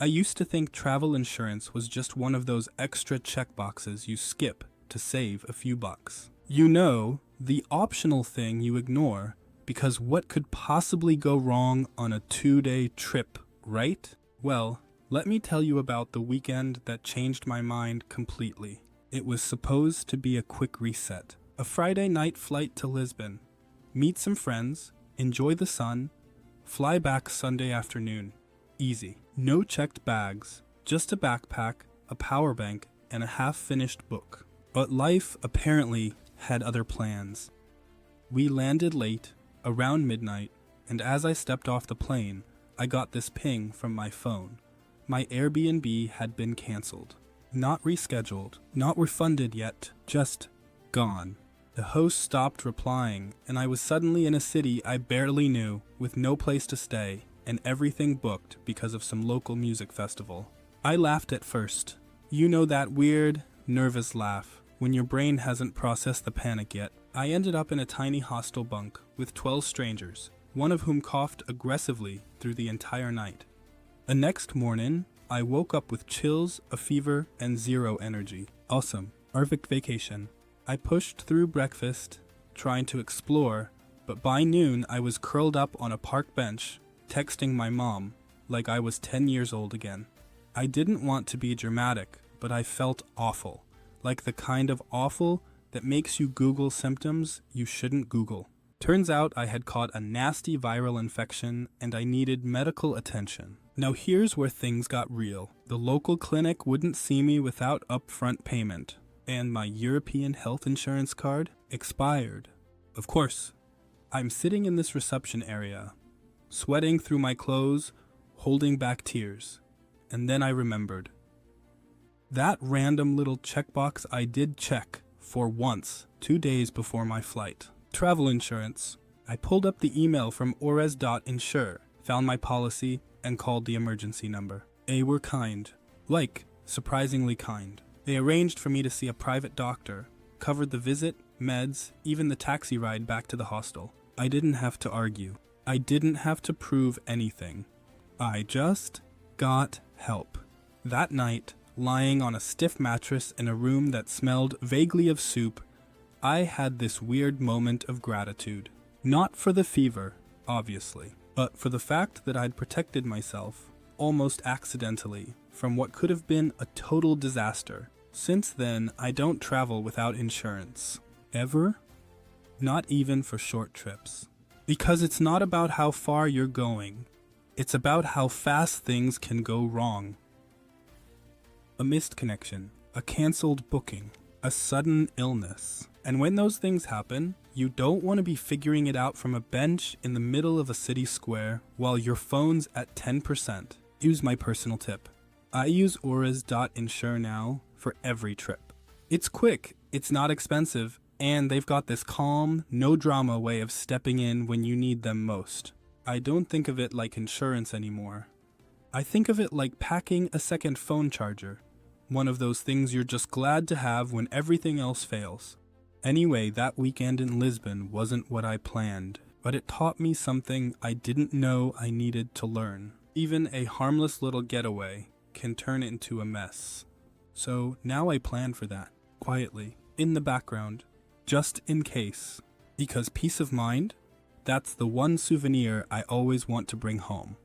I used to think travel insurance was just one of those extra checkboxes you skip to save a few bucks. You know, the optional thing you ignore because what could possibly go wrong on a 2-day trip, right? Well, let me tell you about the weekend that changed my mind completely. It was supposed to be a quick reset. A Friday night flight to Lisbon. Meet some friends, enjoy the sun, fly back Sunday afternoon. Easy. No checked bags, just a backpack, a power bank, and a half-finished book. But life apparently had other plans. We landed late, around midnight, and as I stepped off the plane, I got this ping from my phone. My Airbnb had been canceled. Not rescheduled, not refunded yet, just gone. The host stopped replying, and I was suddenly in a city I barely knew, with no place to stay, and everything booked because of some local music festival. I laughed at first. You know that weird, nervous laugh, when your brain hasn't processed the panic yet. I ended up in a tiny hostel bunk with 12 strangers, one of whom coughed aggressively through the entire night. The next morning, I woke up with chills, a fever, and zero energy. Awesome. Perfect vacation. I pushed through breakfast, trying to explore, but by noon I was curled up on a park bench, texting my mom, like I was 10 years old again. I didn't want to be dramatic, but I felt awful. Like the kind of awful that makes you Google symptoms you shouldn't Google. Turns out I had caught a nasty viral infection and I needed medical attention. Now here's where things got real. The local clinic wouldn't see me without upfront payment, and my European health insurance card expired. Of course, I'm sitting in this reception area, sweating through my clothes, holding back tears. And then I remembered. That random little checkbox I did check for once, 2 days before my flight. Travel insurance. I pulled up the email from ores.insure, found my policy, and called the emergency number. They were kind. Like, surprisingly kind. They arranged for me to see a private doctor, covered the visit, meds, even the taxi ride back to the hostel. I didn't have to argue. I didn't have to prove anything. I just got help. That night, lying on a stiff mattress in a room that smelled vaguely of soup, I had this weird moment of gratitude. Not for the fever, obviously, but for the fact that I'd protected myself, almost accidentally, from what could have been a total disaster. Since then, I don't travel without insurance. Ever? Not even for short trips. Because it's not about how far you're going. It's about how fast things can go wrong. A missed connection, a cancelled booking, a sudden illness. And when those things happen, you don't want to be figuring it out from a bench in the middle of a city square while your phone's at 10%. Use my personal tip. I use Ores.insure now for every trip. It's quick, it's not expensive, and they've got this calm, no drama way of stepping in when you need them most. I don't think of it like insurance anymore. I think of it like packing a second phone charger. One of those things you're just glad to have when everything else fails. Anyway, that weekend in Lisbon wasn't what I planned, but it taught me something I didn't know I needed to learn. Even a harmless little getaway can turn into a mess. So now I plan for that, quietly, in the background, just in case. Because peace of mind, that's the one souvenir I always want to bring home.